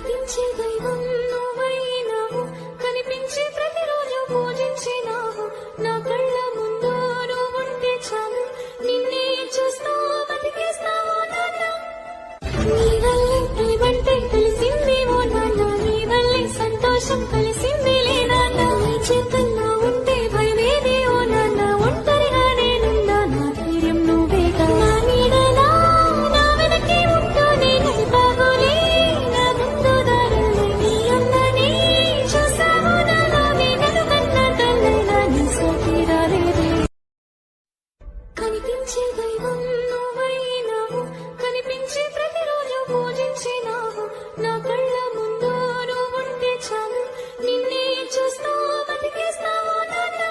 కనిపించే దైవం నువ్వైనావు, కనిపించే ప్రతిరోజు పూజించినావు. నా కళ్ళ ముందు నువ్వుంటే చాలు, నిన్నే చూస్తూ బతికేస్తావు నాన్న. నీ వల్లే ప్రేమంటే తెలిసింది ఓ నాన్న, నీ వల్లే సంతోషం కలిసిందిలే నాన్న. నీ చేతుల్లో ఉంటే భయమేది ఓ నాన్న, ఒంటరిగా నేనున్నా నా ధైర్యం నువ్వేగా. నా నీడలా నా వెనకే ఉంటూ నీ నడిపావులే, నా ముందు దారులు నీ అమ్మని చూసావు నాలో, నీ వెనుకన్న తల్లైనా నీ సోకి రాలేదే. కనిపించే దైవం నువ్వైనావు, కనిపించే ప్రతిరోజు పూజించినావు. నా కళ్ళ ముందు నువ్వుంటే చాలు, నిన్నే చూస్తూ బతికేస్తావు నాన్న.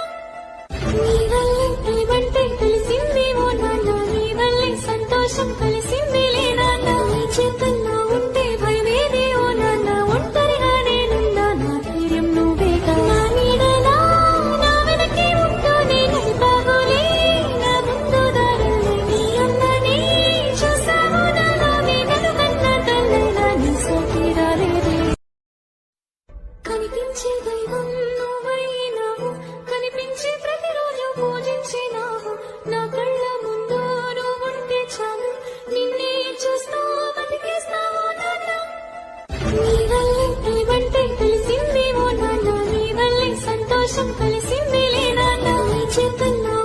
నీ వల్లే ప్రేమంటే తెలిసింది ఓ నాన్న, నీ వల్లే సంతోషం కలిసిందిలే నాన్న. నీ చేతుల్లో ఉంటే భయమేది ఓ నాన్న, ఒంటరిగా నేనున్నా నా ధైర్యం నువ్వేగా. నా నీడలా నా వెనకే ఉంటూ నీ నడిపావులే, నా ముందు దారులు నీ అమ్మని చూసావు నాలో, నీ వెనుకన్న తల్లైనా నీ సోకి రాలేదే. కనిపించే దైవం నువ్వైనావు, కనిపించే ప్రతిరోజు పూజించినావు. నా కళ్ళ ముందు నువ్వుంటే చాలు, నిన్నే చూస్తూ బతికేస్తావు నాన్న. నీ వల్లే ప్రేమంటే తెలిసింది ఓ నాన్న, నీ వల్లే సంతోషం కలిసిందిలే నాన్న. నీ చేతుల్లో